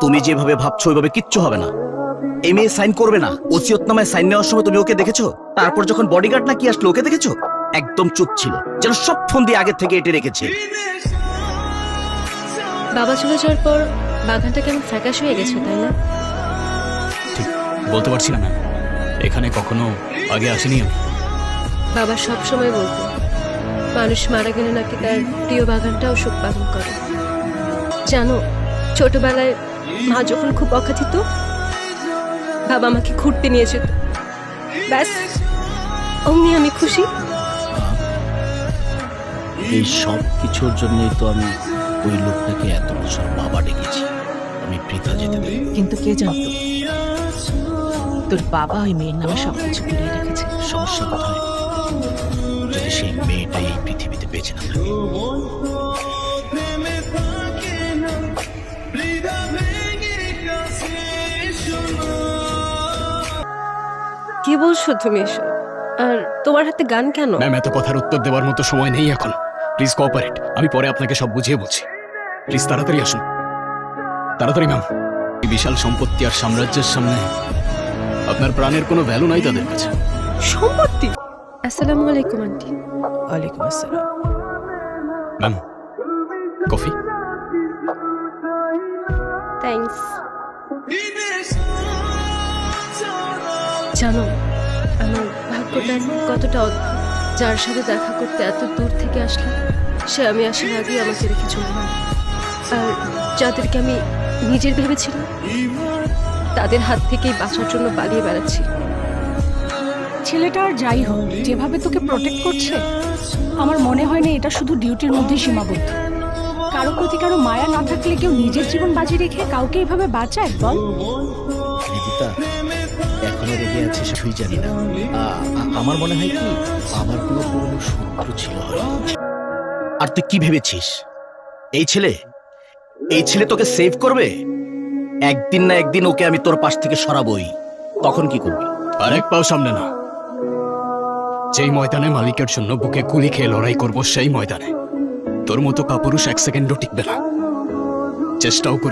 তুমি যেভাবে ভাবছো ওইভাবে কিচ্ছু হবে না। এই মেয়ে সাইন করবে না। ওসিয়তনামায় সাইন নেওয়ার সময় তুমি ওকে দেখেছো? তারপর যখন বডিগার্ড না কি আসলো ওকে দেখেছো? একদম চুপ ছিল, যেন সব ফোন দিয়ে আগে থেকে এটে রেখেছে। বাবা চলে যাওয়ার পর বাগানটা কেমন ফ্যাকাশ হয়ে গেছে, তাই না? ঠিক বলতে পারছি না ম্যাম, এখানে কখনো আগে আসিনি আমি। বাবা সব সময় বলতো মানুষ মারা গেলে নাকি তার প্রিয় বাগানটাও শোক পালন করে। জানো, ছোটবেলায় মা যখন খুব বকা দিত, বাবা আমাকে ঘুরতে নিয়ে যেত। ব্যাস, অমনি আমি খুশি। এই সব কিছুর জন্যই তো আমি ওই লোকটাকে এত বছর বাবা ডেকেছি। আমি বৃথা যেতে দেব। কিন্তু কে জানতো তোর বাবা ওই মেয়ের নামে সবকিছু ঘুরিয়ে রেখেছে? সমস্যা কোথায়? যদি সেই মেয়েটাই এই পৃথিবীতে বেঁচে না থাকে। কি বলছো তুমি এসব? আর তোমার হাতে গান কেন? ম্যাম, এত কথার উত্তর দেওয়ার মতো সময় নেই এখন। প্লিজ কোঅপারেট, আমি পরে আপনাকে সব বুঝিয়ে বলছি। প্লিজ তাড়াতাড়ি আসুন, তাড়াতাড়ি ম্যাম। এই বিশাল সম্পত্তি আর সাম্রাজ্যের সামনে আপনার প্রাণের কোনো ভ্যালু নাই তাদের কাছে। সম্পত্তি? আসসালামু আলাইকুম আন্টি। ওয়ালাইকুম আসসালাম। Ma'am, coffee? থ্যাঙ্কস। জানো, আমার ভাগ্যটা কতটা অদ্ভুত। যার সাথে দেখা করতে এত দূর থেকে আসলাম, সে আমি আসার আগেই আমাকে রেখে চলে গেল। আর যাদেরকে আমি নিজের ভেবেছিলাম, তাদের হাত থেকেই বাঁচার জন্য পালিয়ে বেড়াচ্ছি। ছেলেটা আর যাই হোক, যেভাবে তোকে প্রোটেক্ট করছে, আমার মনে হয় না এটা শুধু ডিউটির মধ্যেই সীমাবদ্ধ। কারো প্রতি কারো মায়া না থাকলে কেউ নিজের জীবন বাজি রেখে কাউকে এইভাবে বাঁচায় বল? রিদিতা, এখনো রেগে আছে কিছুই জানি না। আমার মনে হয় কি আমার কোনো পুরনো শত্রু ছিল হয়তো। আর তুই কি ভেবেছিস এই ছেলে তোকে সেভ করবে? একদিন না একদিন ওকে আমি তোর পাশ থেকে সরাবই। তখন কি করবি? আর এক পাও সামনে না। যেই ময়দানে মালিকের জন্য বুকে গুলি খেয়ে লড়াই করব, সেই ময়দানে তোর মতো কাপুরুষ এক সেকেন্ডও টিকবে না। চেষ্টাও করি